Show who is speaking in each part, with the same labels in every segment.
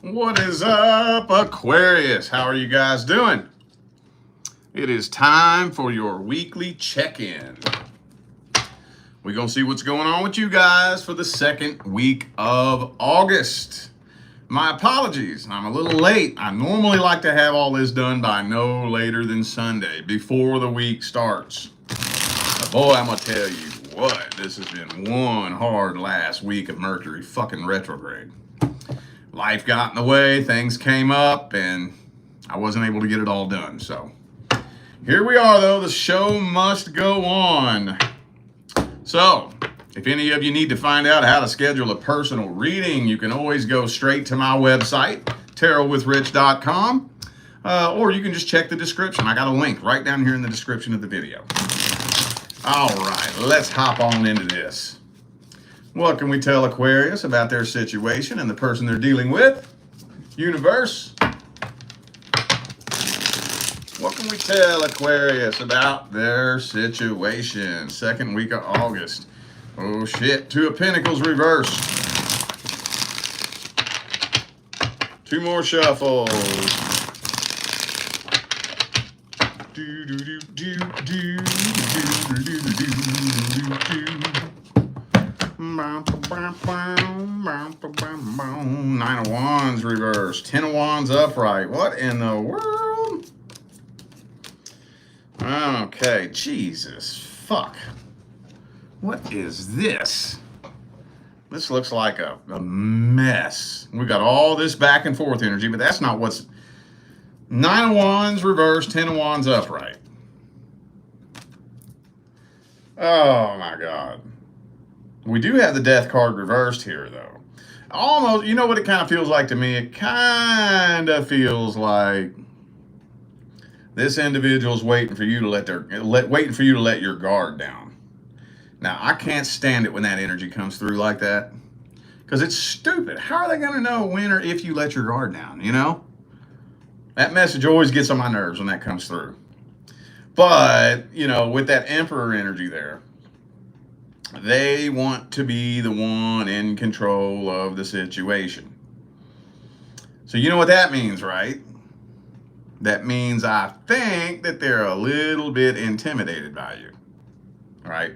Speaker 1: What is up, Aquarius? How are you guys doing? It is time for your weekly check-in. We're going to see what's going on with you guys for the second week of August. My apologies, I'm a little late. I normally like to have all this done by no later than Sunday, before the week starts. But boy, I'm going to tell you what, this has been one hard last week of Mercury fucking retrograde. Life got in the way, things came up, and I wasn't able to get it all done. So here we are, though. The show must go on. So if any of you need to find out how to schedule a personal reading, you can always go straight to my website, tarotwithrich.com, or you can just check the description. I got a link right down here in the description of the video. All right, let's hop on into this. What can we tell Aquarius about their situation and the person they're dealing with? Universe. What can we tell Aquarius about their situation? Second week of August. Oh shit, Two of Pentacles reversed. Two more shuffles. Do do do do do do do do do do. Nine of Wands reversed. 10 of Wands upright. What in the world? Okay, Jesus fuck. What is this? This looks like a mess. We got all this back and forth energy, but that's not what's... 9 of Wands reversed, 10 of Wands upright. Oh my God. We do have the Death card reversed here, though. Almost, you know what it kind of feels like to me? It kind of feels like this individual's waiting for you to let your guard down. Now, I can't stand it when that energy comes through like that, because it's stupid. How are they going to know when or if you let your guard down, you know? That message always gets on my nerves when that comes through. But, you know, with that Emperor energy there, they want to be the one in control of the situation. So you know what that means, right? That means I think that they're a little bit intimidated by you, right?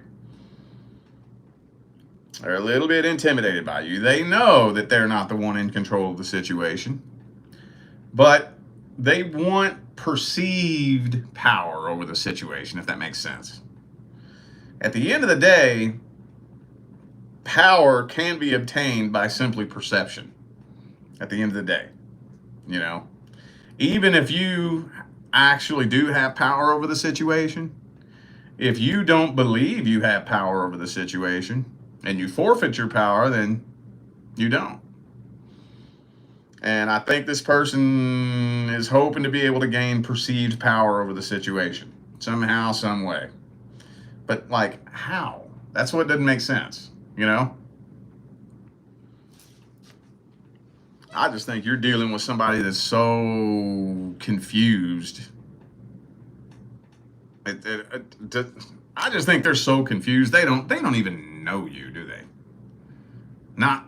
Speaker 1: They're a little bit intimidated by you. They know that they're not the one in control of the situation, but they want perceived power over the situation, if that makes sense. At the end of the day, power can be obtained by simply perception. At the end of the day, you know, even if you actually do have power over the situation, if you don't believe you have power over the situation and you forfeit your power, then you don't. And I think this person is hoping to be able to gain perceived power over the situation somehow, some way. But like, how? That's what doesn't make sense, you know? I just think you're dealing with somebody that's so confused. I just think they're so confused. They don't even know you, do they?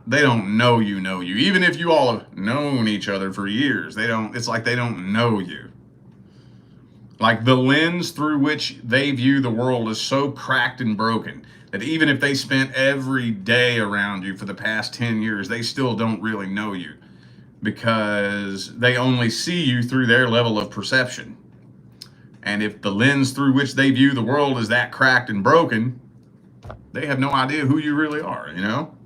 Speaker 1: They don't know you. Even if you all have known each other for years, it's like they don't know you. Like the lens through which they view the world is so cracked and broken that even if they spent every day around you for the past 10 years, they still don't really know you, because they only see you through their level of perception. And if the lens through which they view the world is that cracked and broken, they have no idea who you really are, you know?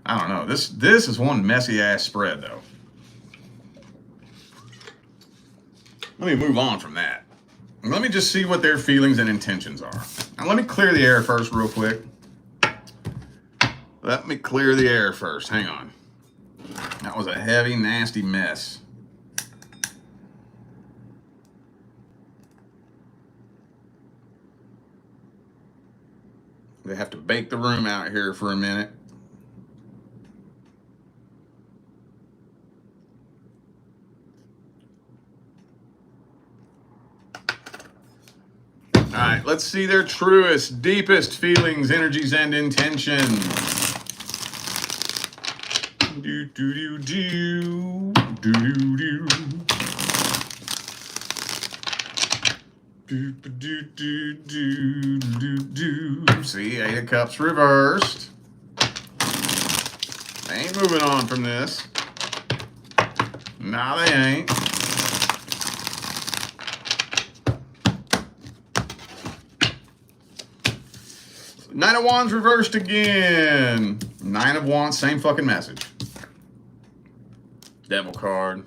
Speaker 1: I don't know. This is one messy ass spread, though. Let me move on from that. Let me just see what their feelings and intentions are. Now, let me clear the air first real quick. Let me clear the air first. Hang on. That was a heavy, nasty mess. They have to bake the room out here for a minute. All right, let's see their truest, deepest feelings, energies, and intentions. Do, do, do, do. See, Eight of Cups reversed. They ain't moving on from this. Nah, they ain't. Nine of Wands reversed again. Nine of Wands, same fucking message. Devil card.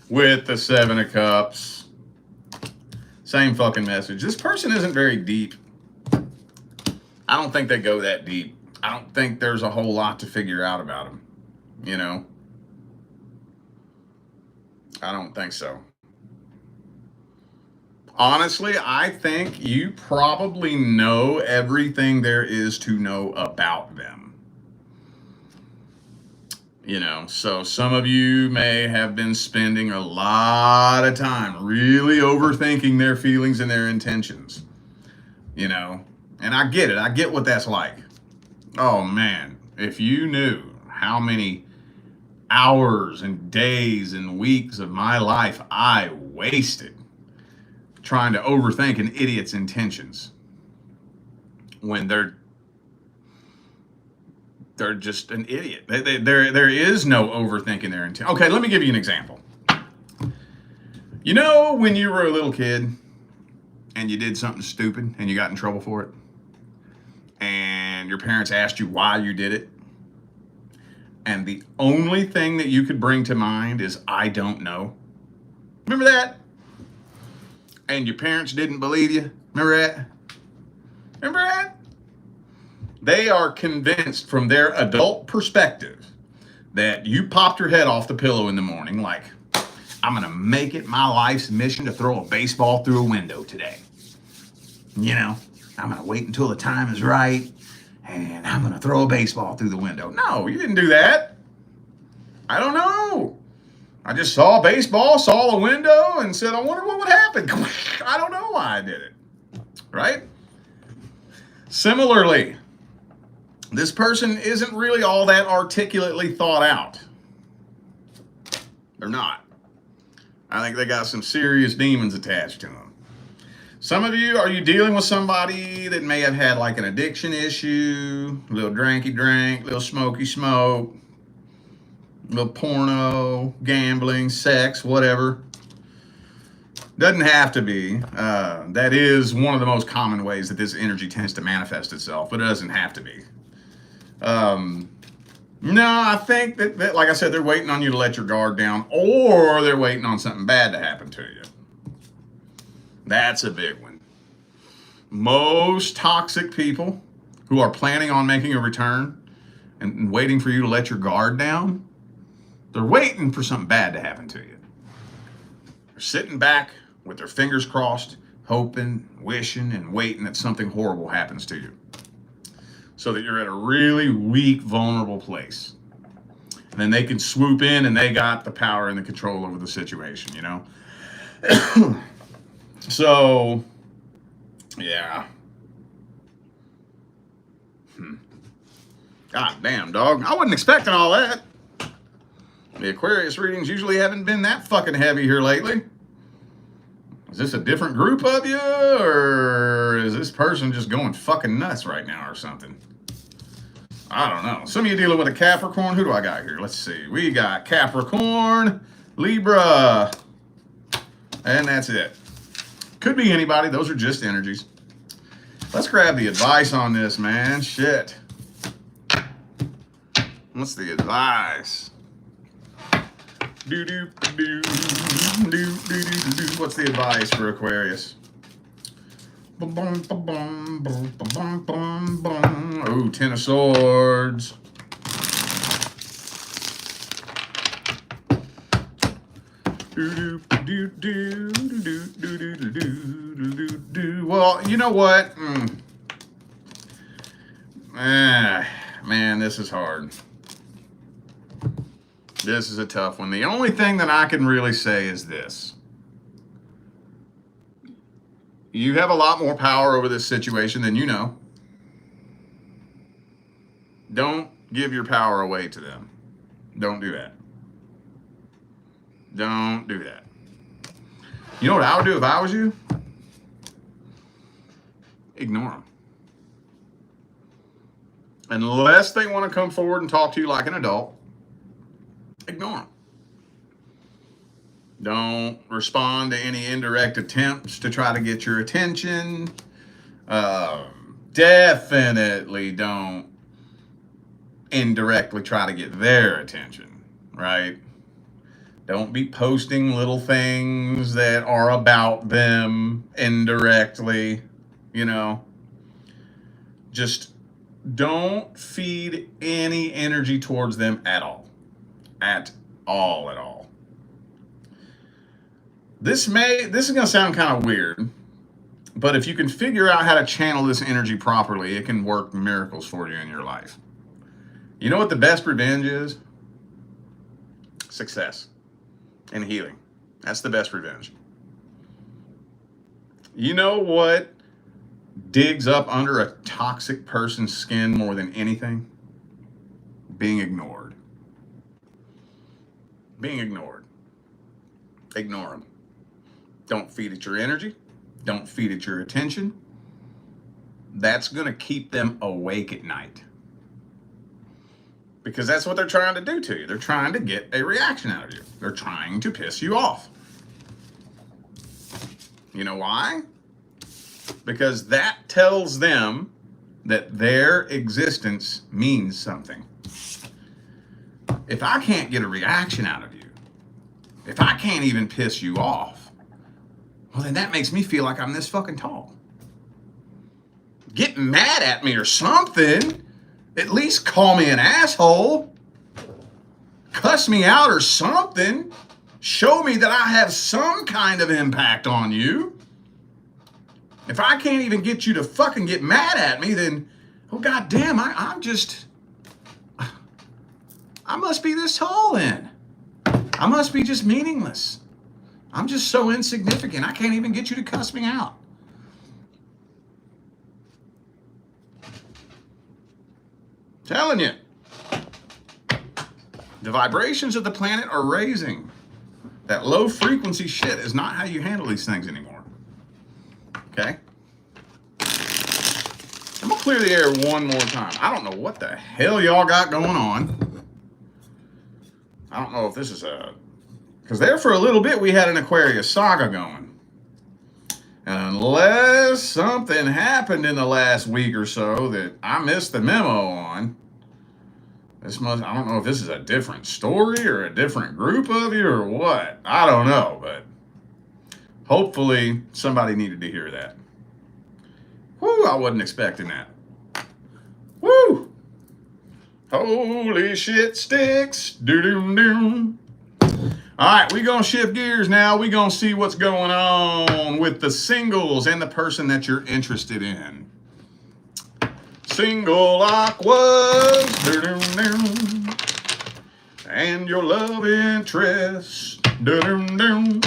Speaker 1: With the Seven of Cups. Same fucking message. This person isn't very deep. I don't think they go that deep. I don't think there's a whole lot to figure out about them. You know? I don't think so. Honestly, I think you probably know everything there is to know about them. You know, so some of you may have been spending a lot of time really overthinking their feelings and their intentions. You know, and I get it. I get what that's like. Oh man, if you knew how many hours and days and weeks of my life I wasted trying to overthink an idiot's intentions when they're just an idiot. There is no overthinking their intent. Okay, let me give you an example. You know when you were a little kid and you did something stupid and you got in trouble for it, and your parents asked you why you did it, and the only thing that you could bring to mind is, I don't know. Remember that? And your parents didn't believe you. Remember that? Remember that? They are convinced from their adult perspective that you popped your head off the pillow in the morning like, I'm going to make it my life's mission to throw a baseball through a window today. You know, I'm going to wait until the time is right and I'm going to throw a baseball through the window. No, you didn't do that. I don't know. I just saw a baseball, saw a window, and said, I wonder what would happen. I don't know why I did it. Right? Similarly, this person isn't really all that articulately thought out. They're not. I think they got some serious demons attached to them. Some of you, are you dealing with somebody that may have had like an addiction issue, a little drinky drink, a little smoky smoke, little porno, gambling, sex, whatever. Doesn't have to be. That is one of the most common ways that this energy tends to manifest itself, but it doesn't have to be. No, I think that, like I said, they're waiting on you to let your guard down, or they're waiting on something bad to happen to you. That's a big one. Most toxic people who are planning on making a return and waiting for you to let your guard down, they're waiting for something bad to happen to you. They're sitting back with their fingers crossed, hoping, wishing, and waiting that something horrible happens to you, so that you're at a really weak, vulnerable place. And then they can swoop in and they got the power and the control over the situation, you know? So, yeah. God damn, dog. I wasn't expecting all that. The Aquarius readings usually haven't been that fucking heavy here lately. Is this a different group of you, or is this person just going fucking nuts right now or something? I don't know. Some of you dealing with a Capricorn. Who do I got here? Let's see. We got Capricorn, Libra, and that's it. Could be anybody. Those are just energies. Let's grab the advice on this, man. Shit. What's the advice? What's the advice for Aquarius? Oh, Ten of Swords. Well, you know what? Man, this is hard. This is a tough one. The only thing that I can really say is this. You have a lot more power over this situation than you know. Don't give your power away to them. Don't do that. Don't do that. You know what I would do if I was you? Ignore them. Unless they want to come forward and talk to you like an adult, ignore them. Don't respond to any indirect attempts to try to get your attention. Definitely don't indirectly try to get their attention, right? Don't be posting little things that are about them indirectly, you know. Just don't feed any energy towards them at all. At all. This is going to sound kind of weird, but if you can figure out how to channel this energy properly, it can work miracles for you in your life. You know what the best revenge is? Success and healing. That's the best revenge. You know what digs up under a toxic person's skin more than anything? Being ignored. Being ignored. Ignore them. Don't feed it your energy. Don't feed it your attention. That's going to keep them awake at night. Because that's what they're trying to do to you. They're trying to get a reaction out of you. They're trying to piss you off. You know why? Because that tells them that their existence means something. If I can't get a reaction out of you, if I can't even piss you off, well, then that makes me feel like I'm this fucking tall. Get mad at me or something. At least call me an asshole. Cuss me out or something. Show me that I have some kind of impact on you. If I can't even get you to fucking get mad at me, then, oh goddamn, I must be this tall then. I must be just meaningless. I'm just so insignificant. I can't even get you to cuss me out. Telling you. The vibrations of the planet are raising. That low frequency shit is not how you handle these things anymore. Okay? I'm gonna clear the air one more time. I don't know what the hell y'all got going on. I don't know if this is because there for a little bit we had an Aquarius saga going. And unless something happened in the last week or so that I missed the memo on, I don't know if this is a different story or a different group of you or what. I don't know, but hopefully somebody needed to hear that. Woo, I wasn't expecting that. Woo! Holy shit sticks. Doo-doo-doo. All right, we're going to shift gears now. We're going to see what's going on with the singles and the person that you're interested in. Single aquas. Doo-doo-doo. And your love interest. Doo-doo-doo.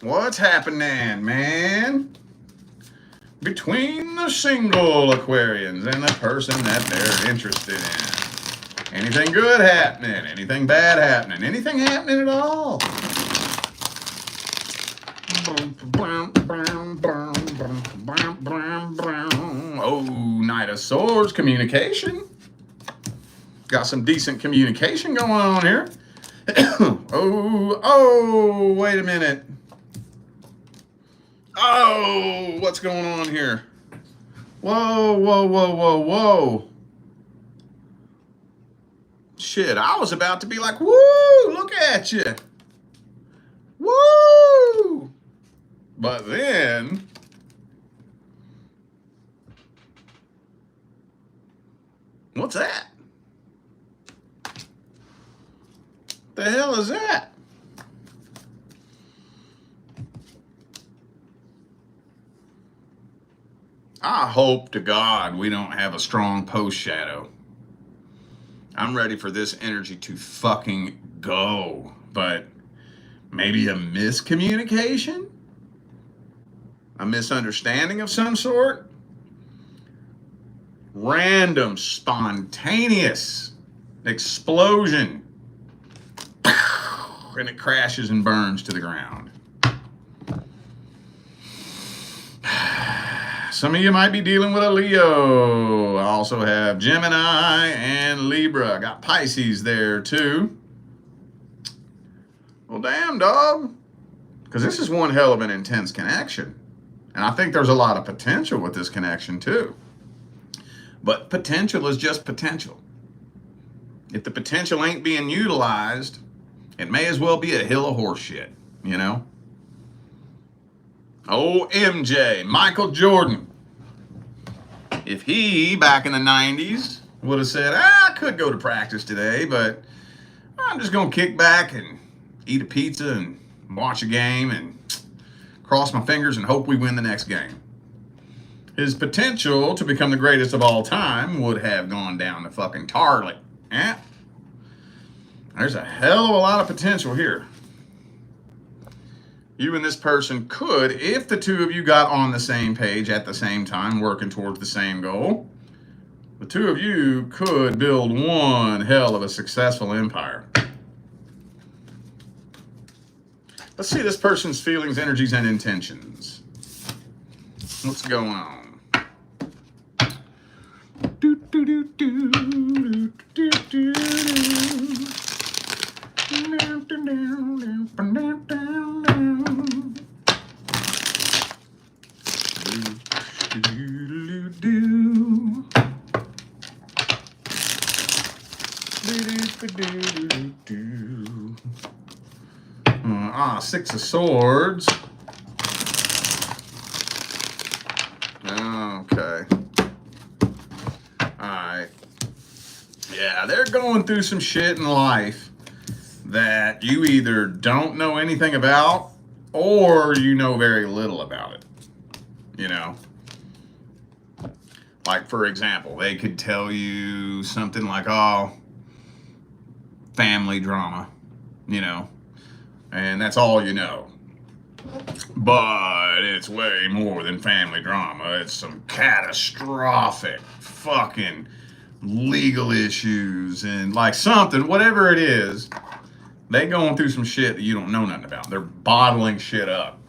Speaker 1: What's happening, man? Between the single Aquarians and the person that they're interested in. Anything good happening? Anything bad happening? Anything happening at all? Oh, Knight of Swords, communication. Got some decent communication going on here. Oh, wait a minute. Oh, what's going on here? Whoa. Shit, I was about to be like, woo, look at you. Woo. But then, what's that? The hell is that? I hope to God we don't have a strong post shadow. I'm ready for this energy to fucking go. But maybe a miscommunication? A misunderstanding of some sort? Random, spontaneous explosion, and it crashes and burns to the ground. Some of you might be dealing with a Leo. I also have Gemini and Libra. I got Pisces there too. Well, damn, dog. Because this is one hell of an intense connection. And I think there's a lot of potential with this connection too. But potential is just potential. If the potential ain't being utilized, it may as well be a hill of horse shit, you know? OMG, Michael Jordan. If he, back in the 90s, would have said, I could go to practice today, but I'm just going to kick back and eat a pizza and watch a game and cross my fingers and hope we win the next game. His potential to become the greatest of all time would have gone down the fucking toilet. Eh? There's a hell of a lot of potential here. You and this person could, if the two of you got on the same page at the same time, working towards the same goal, the two of you could build one hell of a successful empire. Let's see this person's feelings, energies, and intentions. What's going on? Do, do, do, do, do, do, do, do. Six of Swords. Okay. Alright. Yeah, they're going through some shit in life that you either don't know anything about or you know very little about it. You know? Like, for example, they could tell you something like, oh, family drama, you know? And that's all you know. But it's way more than family drama. It's some catastrophic fucking legal issues and like something, whatever it is, they going through some shit that you don't know nothing about. They're bottling shit up.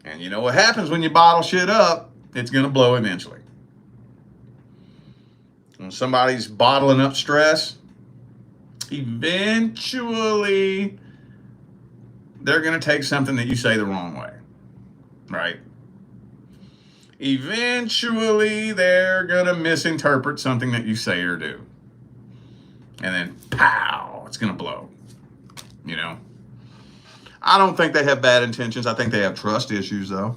Speaker 1: And you know what happens when you bottle shit up? It's going to blow eventually. When somebody's bottling up stress, eventually they're going to take something that you say the wrong way, right? Eventually they're going to misinterpret something that you say or do. And then, pow, it's going to blow, you know? I don't think they have bad intentions. I think they have trust issues, though.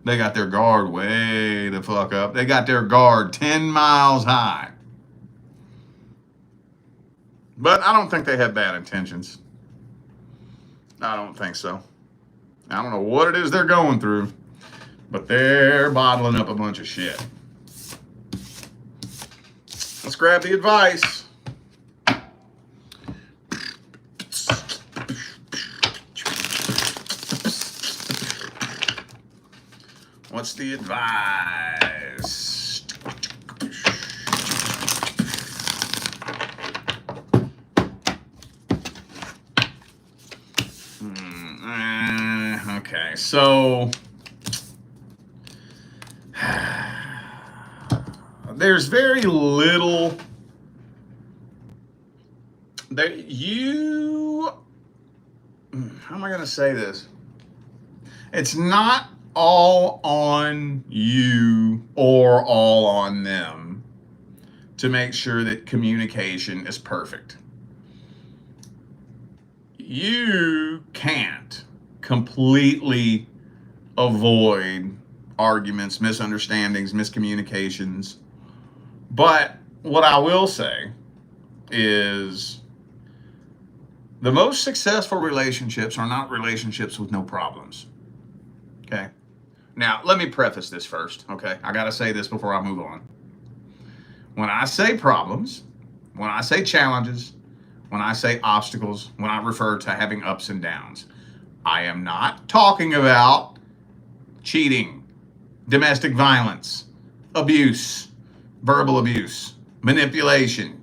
Speaker 1: They got their guard way the fuck up. They got their guard 10 miles high. But I don't think they have bad intentions. I don't think so. I don't know what it is they're going through, but they're bottling up a bunch of shit. Let's grab the advice. What's the advice? Okay, so there's very little that you, how am I going to say this? It's not all on you or all on them to make sure that communication is perfect. You can't completely avoid arguments, misunderstandings, miscommunications. But what I will say is the most successful relationships are not relationships with no problems. Okay? Now, let me preface this first, okay? I got to say this before I move on. When I say problems, when I say challenges, when I say obstacles, when I refer to having ups and downs, I am not talking about cheating, domestic violence, abuse, verbal abuse. manipulation,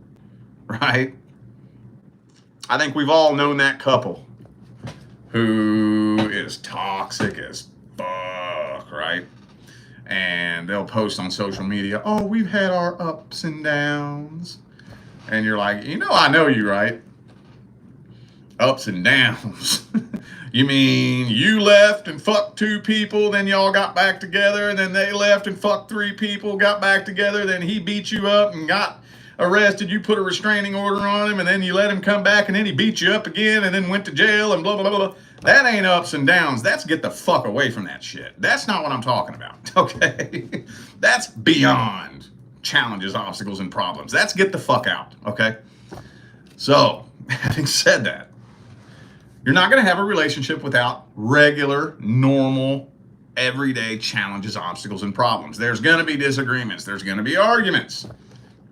Speaker 1: right? I think we've all known that couple who is toxic as fuck, right? And they'll post on social media, oh, we've had our ups and downs. And you're like, I know you, right? Ups and downs. You mean you left and fucked 2 people, then y'all got back together, and then they left and fucked 3 people, got back together, then he beat you up and got arrested, you put a restraining order on him, and then you let him come back, and then he beat you up again, and then went to jail, and blah, blah, blah, blah. That ain't ups and downs. That's get the fuck away from that shit. That's not what I'm talking about, okay? That's beyond challenges, obstacles, and problems. That's get the fuck out, okay? So, having said that, you're not going to have a relationship without regular, normal, everyday challenges, obstacles, and problems. There's going to be disagreements. There's going to be arguments,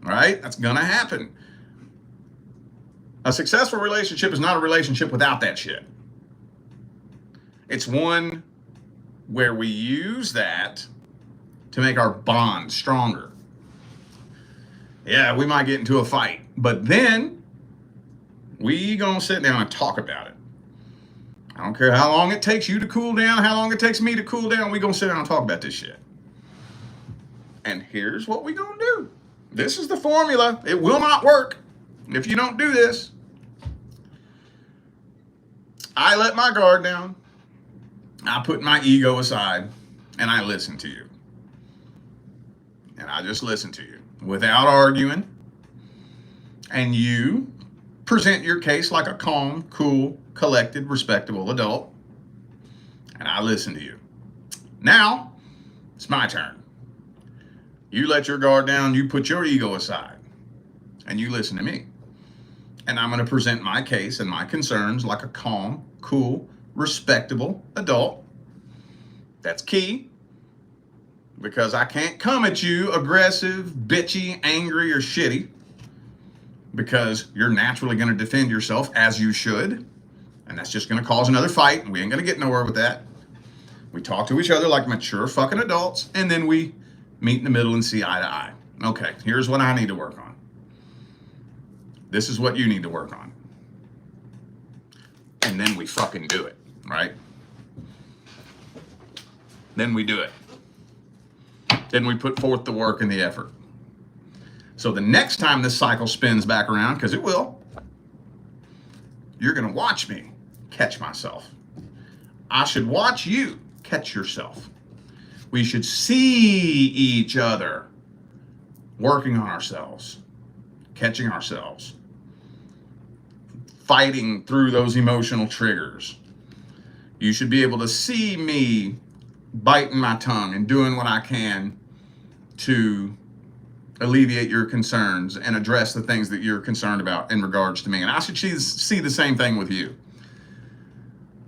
Speaker 1: right? That's going to happen. A successful relationship is not a relationship without that shit. It's one where we use that to make our bond stronger. Yeah, we might get into a fight, but then we gonna sit down and talk about it. I don't care how long it takes you to cool down, how long it takes me to cool down, we gonna sit down and talk about this shit. And here's what we gonna do. This is the formula. It will not work if you don't do this. I let my guard down. I put my ego aside and I listen to you. And I just listen to you without arguing. And you present your case like a calm, cool, collected, respectable adult. And I listen to you. Now, it's my turn. You let your guard down, you put your ego aside, and you listen to me. And I'm going to present my case and my concerns like a calm, cool, respectable adult. That's key, because I can't come at you aggressive, bitchy, angry, or shitty, because you're naturally going to defend yourself as you should, and that's just going to cause another fight, and we ain't going to get nowhere with that. We talk to each other like mature fucking adults, and then we meet in the middle and see eye to eye. Okay, here's what I need to work on. This is what you need to work on. And then we fucking do it, right? Then we do it. Then we put forth the work and the effort. So the next time this cycle spins back around, because it will, you're going to watch me catch myself. I should watch you catch yourself. We should see each other working on ourselves, catching ourselves, fighting through those emotional triggers. You should be able to see me biting my tongue and doing what I can to alleviate your concerns and address the things that you're concerned about in regards to me. And I should see the same thing with you.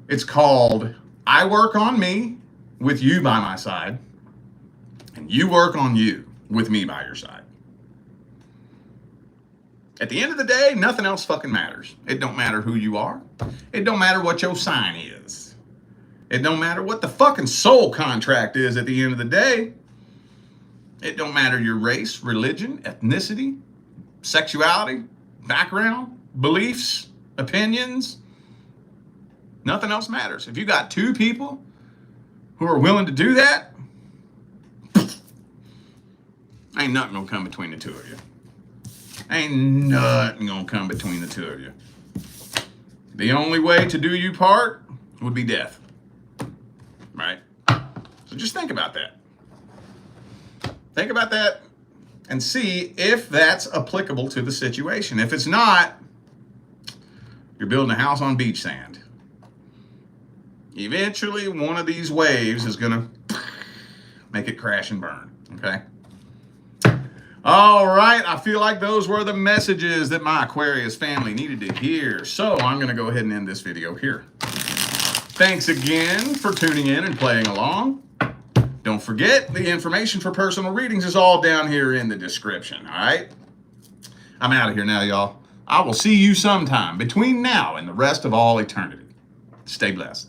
Speaker 1: It's called, I work on me with you by my side, and you work on you with me by your side. At the end of the day, nothing else fucking matters. It don't matter who you are. It don't matter what your sign is. It don't matter what the fucking soul contract is at the end of the day. It don't matter your race, religion, ethnicity, sexuality, background, beliefs, opinions. Nothing else matters. If you got 2 people who are willing to do that, ain't nothing gonna come between the 2 of you. Ain't nothing gonna come between the 2 of you. The only way to do you part would be death. Right? So just think about that. Think about that and see if that's applicable to the situation. If it's not, you're building a house on beach sand. Eventually, one of these waves is going to make it crash and burn, okay? All right, I feel like those were the messages that my Aquarius family needed to hear. So I'm going to go ahead and end this video here. Thanks again for tuning in and playing along. Don't forget, the information for personal readings is all down here in the description, all right? I'm out of here now, y'all. I will see you sometime between now and the rest of all eternity. Stay blessed.